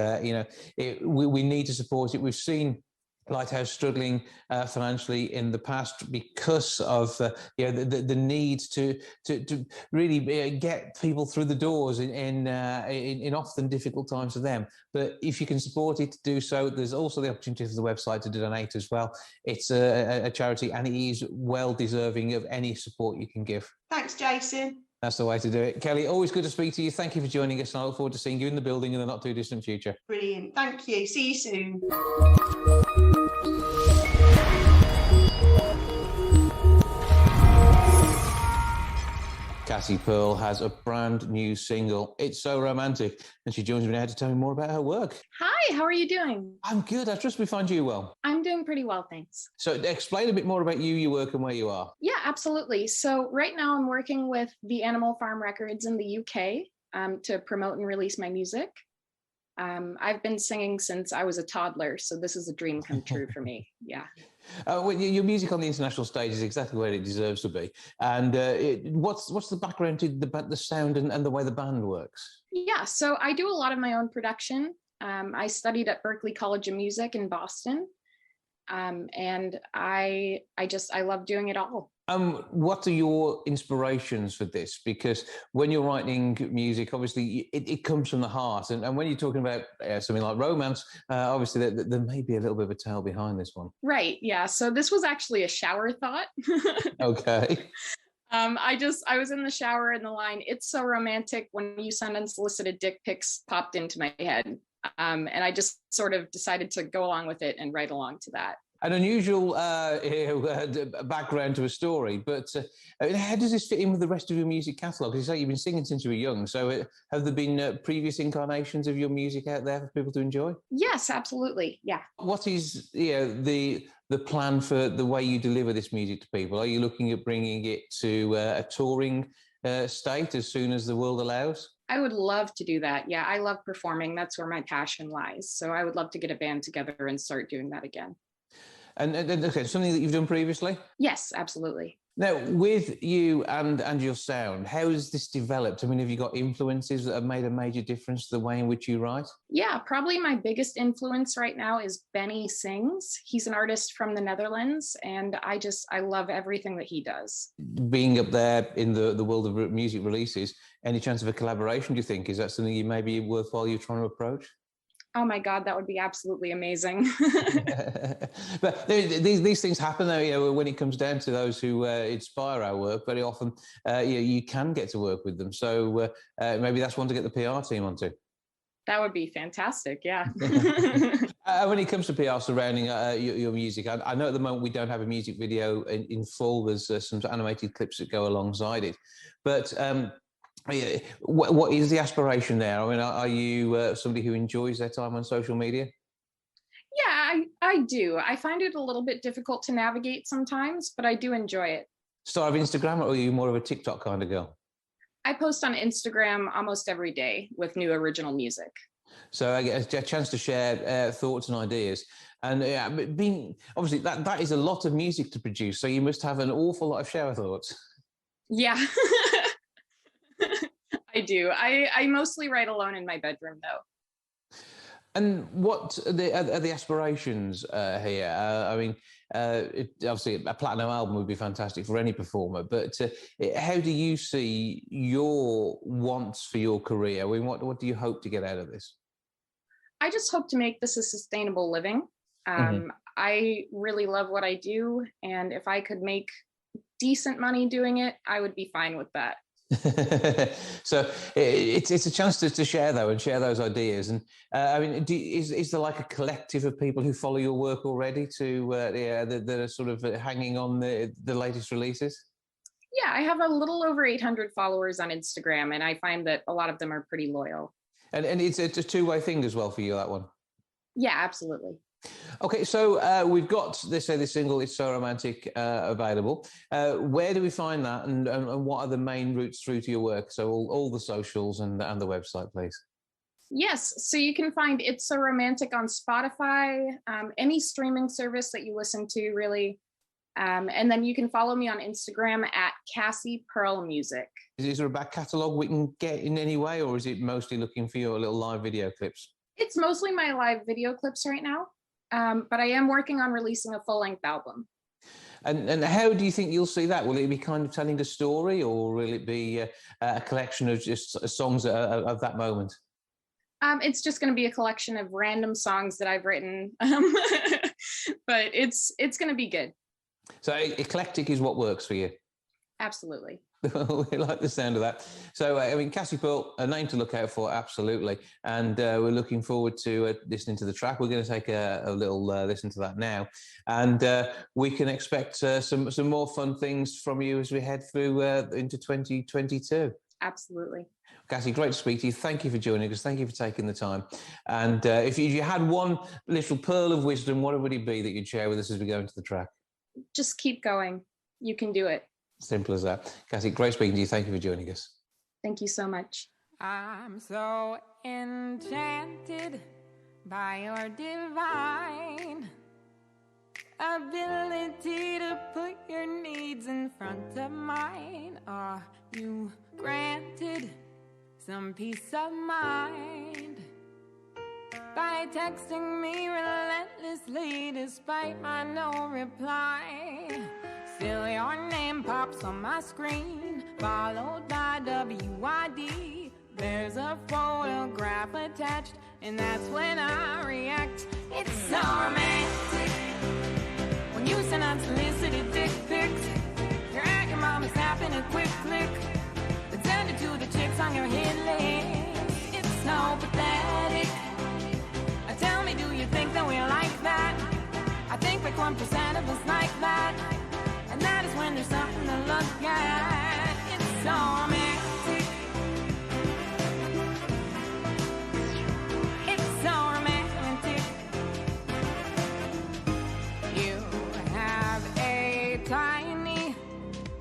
we need to support it. We've seen Lighthouse struggling financially in the past because of the need to really get people through the doors in often difficult times for them. But if you can support it, do so. There's also the opportunity for the website to donate as well. It's a charity, and it is well deserving of any support you can give. Thanks, Jason. That's the way to do it. Kelly, always good to speak to you. Thank you for joining us, and I look forward to seeing you in the building in the not too distant future. Brilliant. Thank you. See you soon. Cassie Pearl has a brand new single, It's So Romantic, and she joins me now to tell me more about her work. Hi, how are you doing? I'm good. I trust we find you well. I'm doing pretty well, thanks. So explain a bit more about you, your work, and where you are. Yeah, absolutely. So right now I'm working with the Animal Farm Records in the UK to promote and release my music. I've been singing since I was a toddler, so this is a dream come true for me. Yeah. Well, your music on the international stage is exactly where it deserves to be. And what's the background to the sound and the way the band works? Yeah, so I do a lot of my own production. I studied at Berklee College of Music in Boston, and I love doing it all. What are your inspirations for this? Because when you're writing music, obviously it comes from the heart, and when you're talking about something like romance, obviously there may be a little bit of a tale behind this one. Right. Yeah. So this was actually a shower thought. Okay. I was in the shower and the line, "It's so romantic when you send unsolicited dick pics," popped into my head. And I just sort of decided to go along with it and write along to that. An unusual background to a story, but how does this fit in with the rest of your music catalogue? Because you say you've been singing since you were young, so have there been previous incarnations of your music out there for people to enjoy? Yes, absolutely. Yeah. What is the plan for the way you deliver this music to people? Are you looking at bringing it to a touring state as soon as the world allows? I would love to do that. Yeah, I love performing. That's where my passion lies. So I would love to get a band together and start doing that again. And okay, something that you've done previously? Yes, absolutely. Now, with you and your sound, how has this developed? I mean, have you got influences that have made a major difference to the way in which you write? Yeah, probably my biggest influence right now is Benny Sings. He's an artist from the Netherlands, and I love everything that he does. Being up there in the world of music releases, any chance of a collaboration, do you think? Is that something you may be worthwhile you're trying to approach? Oh my God, that would be absolutely amazing. But these things happen, though. You know, when it comes down to those who inspire our work, very often you can get to work with them. So maybe that's one to get the PR team onto. That would be fantastic. Yeah. When it comes to PR surrounding your music, I know at the moment we don't have a music video in full. There's some animated clips that go alongside it, but. What is the aspiration there? I mean, are you somebody who enjoys their time on social media? Yeah, I do. I find it a little bit difficult to navigate sometimes, but I do enjoy it. Star of Instagram, or are you more of a TikTok kind of girl? I post on Instagram almost every day with new original music. So I get a chance to share thoughts and ideas. And being obviously that is a lot of music to produce. So you must have an awful lot of shower thoughts. Yeah. I do. I mostly write alone in my bedroom, though. And what are the aspirations here? I mean, obviously a platinum album would be fantastic for any performer, but how do you see your wants for your career? I mean, what do you hope to get out of this? I just hope to make this a sustainable living. I really love what I do, and if I could make decent money doing it, I would be fine with that. So it's a chance to share though, and share those ideas. And I mean, is there like a collective of people who follow your work already that are sort of hanging on the latest releases? Yeah, I have a little over 800 followers on Instagram, and I find that a lot of them are pretty loyal. And it's a two-way thing as well for you, that one? Yeah, absolutely. Okay, so we've got this single, It's So Romantic, available. Where do we find that, and what are the main routes through to your work? So all the socials and the website, please. Yes, so you can find It's So Romantic on Spotify, any streaming service that you listen to, really. And then you can follow me on Instagram at Cassie Pearl Music. Is there a back catalogue we can get in any way, or is it mostly looking for your little live video clips? It's mostly my live video clips right now. But I am working on releasing a full-length album. And how do you think you'll see that? Will it be kind of telling a story, or will it be a collection of just songs of that moment? It's just going to be a collection of random songs that I've written, but it's going to be good. So eclectic is what works for you? Absolutely. We like the sound of that. So, I mean, Cassie Pearl, a name to look out for, absolutely. And we're looking forward to listening to the track. We're going to take a little listen to that now. And we can expect some more fun things from you as we head through into 2022. Absolutely. Cassie, great to speak to you. Thank you for joining us. Thank you for taking the time. And if you had one little pearl of wisdom, what would it be that you'd share with us as we go into the track? Just keep going. You can do it. Simple as that. Cassie, great speaking to you. Thank you for joining us. Thank you so much. I'm so enchanted by your divine ability to put your needs in front of mine. Are you granted some peace of mind by texting me relentlessly despite my no reply? Still your name pops on my screen, followed by WID. There's a photograph attached, and that's when I react. It's so romantic when you send unsolicited dick pics. You're at your mama's snapping a quick click, then send it to the chicks on your hit list. It's so pathetic. Tell me, do you think that we're like that? I think like 1% of us like that. And that is when there's something to look at. It's so romantic. It's so romantic. You have a tiny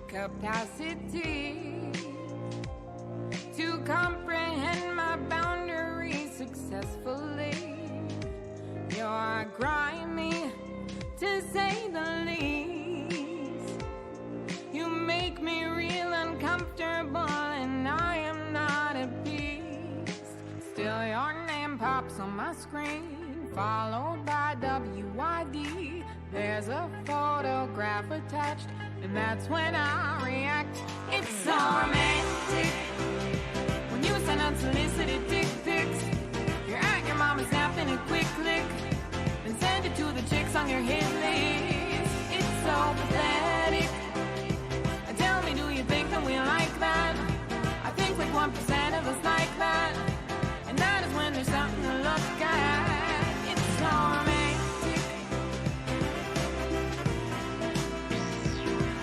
capacity to comprehend my boundaries successfully. You're grimy, to say the least. You make me real uncomfortable, and I am not at peace. Still your name pops on my screen, followed by WID. There's a photograph attached, and that's when I react. It's so romantic when you send unsolicited dick pics. You're at your mama's snapping a quick click, then send it to the chicks on your hit list. It's so pathetic. Tell me, do you think that we like that? I think like 1% of us like that. And that is when there's something to look at. It's so romantic.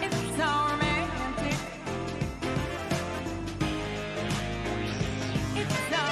It's so romantic. It's so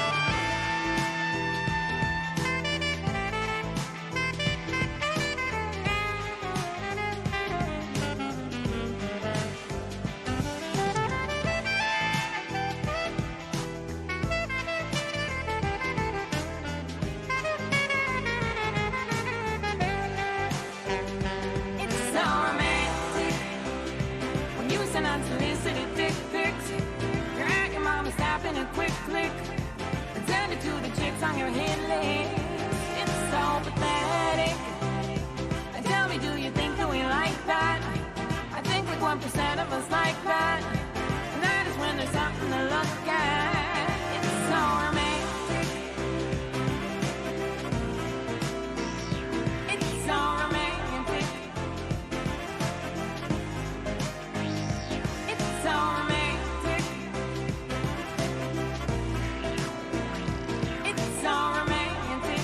unsolicited dick pics. You're at your mama's snapping a quick click, and send it to the chicks on your hit list. It's so pathetic. And tell me, do you think that we like that? I think like 1% of us like that. And that is when there's something to look at. It's so romantic. It's so romantic. So romantic. It's so romantic.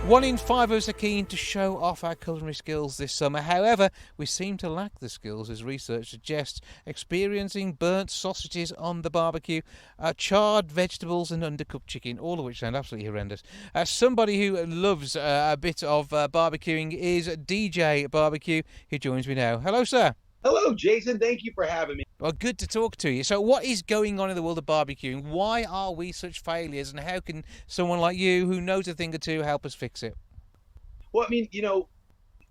One in five of us are keen to show off our culinary skills this summer. However, we seem to lack the skills, as research suggests, experiencing burnt sausages on the barbecue, charred vegetables and undercooked chicken, all of which sound absolutely horrendous. Somebody who loves a bit of barbecuing is DJ Barbecue, who joins me now. Hello, sir. Hello, Jason. Thank you for having me. Well, good to talk to you. So what is going on in the world of barbecuing? Why are we such failures, and how can someone like you, who knows a thing or two, help us fix it? Well, I mean,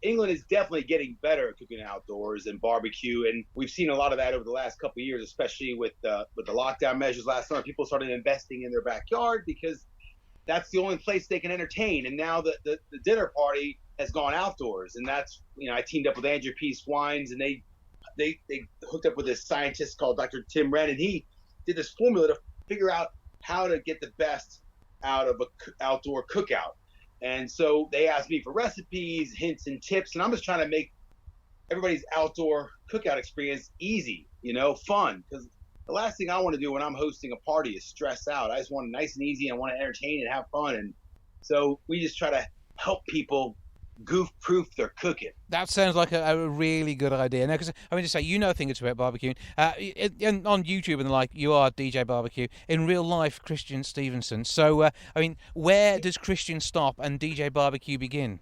England is definitely getting better at cooking outdoors and barbecue, and we've seen a lot of that over the last couple of years, especially with the lockdown measures last summer. People started investing in their backyard because that's the only place they can entertain. And now the dinner party has gone outdoors, and that's, I teamed up with Andrew Peace Wines, and they hooked up with this scientist called Dr. Tim Wren, and he did this formula to figure out how to get the best out of a outdoor cookout. And so they asked me for recipes, hints, and tips, and I'm just trying to make everybody's outdoor cookout experience easy, fun. Because the last thing I want to do when I'm hosting a party is stress out. I just want it nice and easy. I want to entertain and have fun. And so we just try to help people goof-proof their cooking. That sounds like a really good idea. Now, because I mean to say, you know a thing or two about barbecuing. On YouTube and the like, you are DJ Barbecue. In real life, Christian Stevenson. So, I mean, where does Christian stop and DJ Barbecue begin?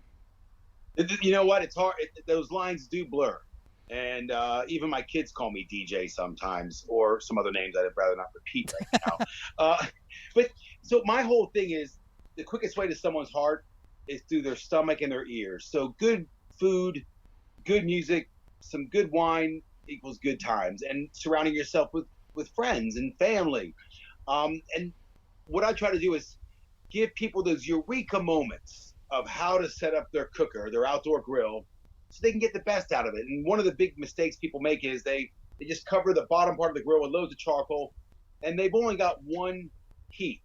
You know what? It's hard. Those lines do blur. And even my kids call me DJ sometimes, or some other names I'd rather not repeat right now. But so my whole thing is the quickest way to someone's heart is through their stomach and their ears. So good food, good music, some good wine equals good times, and surrounding yourself with friends and family. And what I try to do is give people those eureka moments of how to set up their cooker, their outdoor grill, so they can get the best out of it. And one of the big mistakes people make is they just cover the bottom part of the grill with loads of charcoal, and they've only got one heat.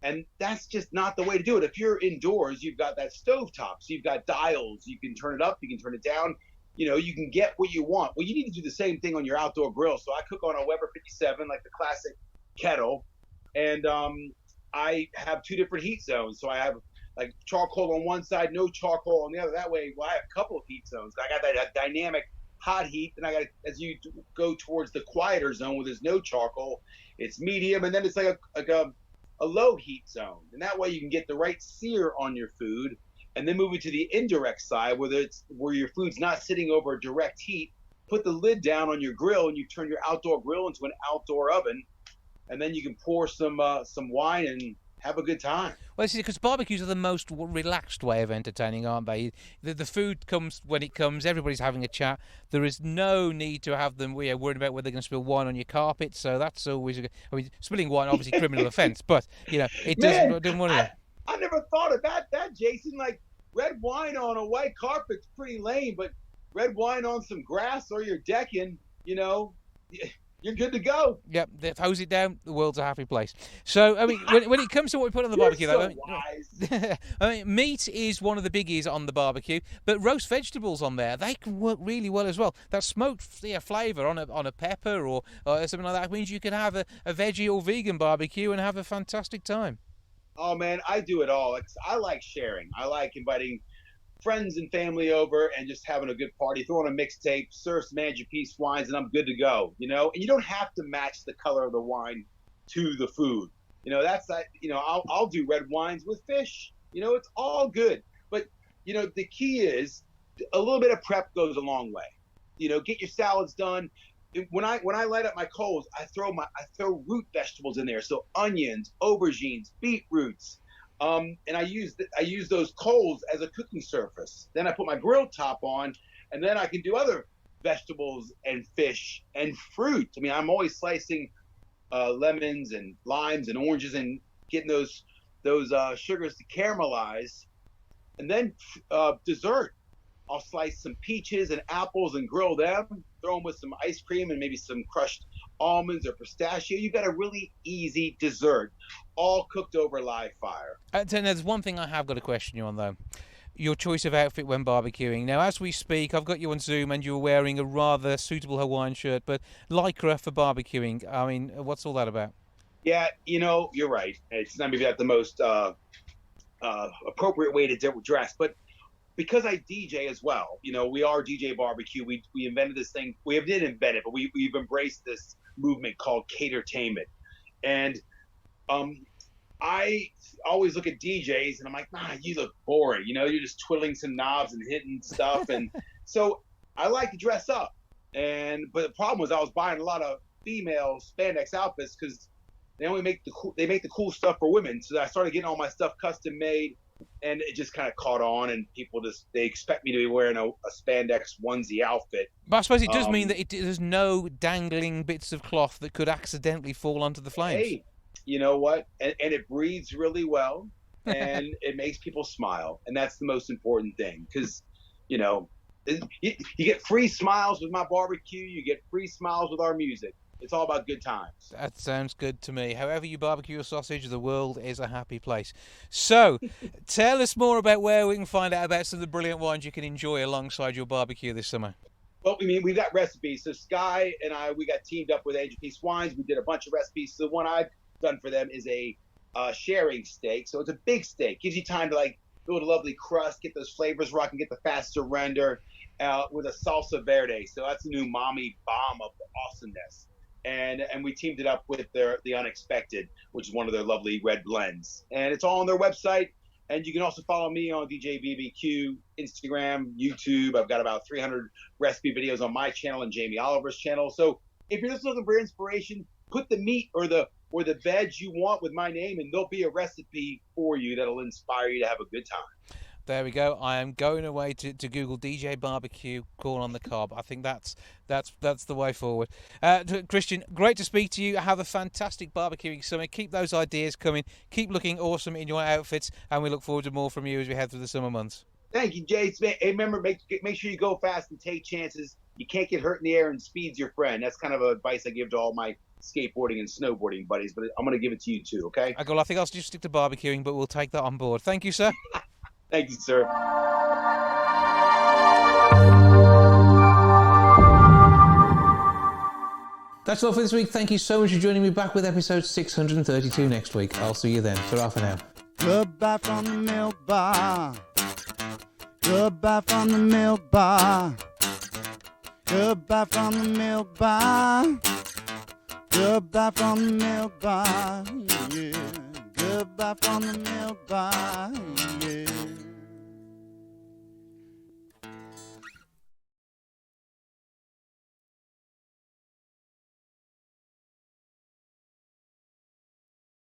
And that's just not the way to do it. If you're indoors, you've got that stovetop, so you've got dials. You can turn it up, you can turn it down. You can get what you want. Well, you need to do the same thing on your outdoor grill. So I cook on a Weber 57, like the classic kettle, and I have 2 different heat zones. So I have like charcoal on one side, no charcoal on the other. That way, I have a couple of heat zones. I got that dynamic hot heat, and I got, as you go towards the quieter zone where there's no charcoal, it's medium, and then it's like a low heat zone. And that way you can get the right sear on your food, and then move it to the indirect side where your food's not sitting over a direct heat. Put the lid down on your grill, and you turn your outdoor grill into an outdoor oven, and then you can pour some wine and have a good time. Well, see, because barbecues are the most relaxed way of entertaining, aren't they? The food comes when it comes. Everybody's having a chat. There is no need to have them worried about whether they're going to spill wine on your carpet. So that's always. I mean, spilling wine obviously criminal offence, but it doesn't worry. I never thought about that, Jason. Like red wine on a white carpet's pretty lame, but red wine on some grass or your decking, you're good to go. Yep, they've hosed it down. The world's a happy place. So, I mean, when it comes to what we put on the barbecue, so wise. I mean, meat is one of the biggies on the barbecue, but roast vegetables on there, they can work really well as well. That smoked flavour on a pepper or something like that means you can have a veggie or vegan barbecue and have a fantastic time. Oh man, I do it all. I like sharing. I like inviting friends and family over and just having a good party, throwing a mixtape, serve some Mangiapane wines, and I'm good to go. And you don't have to match the color of the wine to the food. I'll do red wines with fish. It's all good. But the key is a little bit of prep goes a long way. Get your salads done. When I light up my coals, I throw root vegetables in there. So onions, aubergines, beetroots. And I use those coals as a cooking surface. Then I put my grill top on, and then I can do other vegetables and fish and fruit. I mean, I'm always slicing lemons and limes and oranges and getting those sugars to caramelize. And then dessert, I'll slice some peaches and apples and grill them, throw them with some ice cream and maybe some crushed almonds or pistachio. You got a really easy dessert, all cooked over live fire. And there's one thing I have got to question you on, though. Your choice of outfit when barbecuing. Now, as we speak, I've got you on Zoom and you're wearing a rather suitable Hawaiian shirt, but lycra for barbecuing. I mean, what's all that about? Yeah, you're right. It's not maybe not the most appropriate way to dress, but because I DJ as well, we are DJ Barbecue. We invented this thing. We didn't invent it, but we've embraced this movement called catertainment. And I always look at DJs and I'm like, nah, you look boring. You're just twiddling some knobs and hitting stuff. And so I like to dress up. But the problem was I was buying a lot of female spandex outfits because they only make the cool stuff for women. So I started getting all my stuff custom made. And it just kind of caught on, and people they expect me to be wearing a spandex onesie outfit. But I suppose it does mean that there's no dangling bits of cloth that could accidentally fall onto the flames. Hey, you know what? And it breathes really well, and it makes people smile, and that's the most important thing. Because, you get free smiles with my barbecue, you get free smiles with our music. it's all about good times. That sounds good to me. However you barbecue your sausage, the world is a happy place. So, tell us more about where we can find out about some of the brilliant wines you can enjoy alongside your barbecue this summer. Well, I mean, we've got recipes. So Sky and I, we got teamed up with Angel Peace Wines. We did a bunch of recipes. So the one I've done for them is a sharing steak. So it's a big steak. Gives you time to like build a lovely crust, get those flavors rocking, get the fat surrender with a salsa verde. So that's a new umami bomb of awesomeness. And we teamed it up with the Unexpected, which is one of their lovely red blends. And it's all on their website. And you can also follow me on DJ BBQ, Instagram, YouTube. I've got about 300 recipe videos on my channel and Jamie Oliver's channel. So if you're just looking for inspiration, put the meat or the veg you want with my name, and there'll be a recipe for you that'll inspire you to have a good time. There we go. I am going away to Google DJ barbecue, corn on the cob. I think that's the way forward. Christian, great to speak to you. Have a fantastic barbecuing summer. Keep those ideas coming. Keep looking awesome in your outfits, and we look forward to more from you as we head through the summer months. Thank you, Jay. Hey, remember, make sure you go fast and take chances. You can't get hurt in the air, and speed's your friend. That's kind of advice I give to all my skateboarding and snowboarding buddies, but I'm going to give it to you too, okay? I think I'll just stick to barbecuing, but we'll take that on board. Thank you, sir. Thank you, sir. That's all for this week. Thank you so much for joining me. Back with episode 632 next week. I'll see you then. Ta-ra for now. Goodbye from the Milk Bar. Goodbye from the Milk Bar. Goodbye from the Milk Bar. Goodbye from the Milk Bar. Yeah. Goodbye from the Milk Bar. Yeah.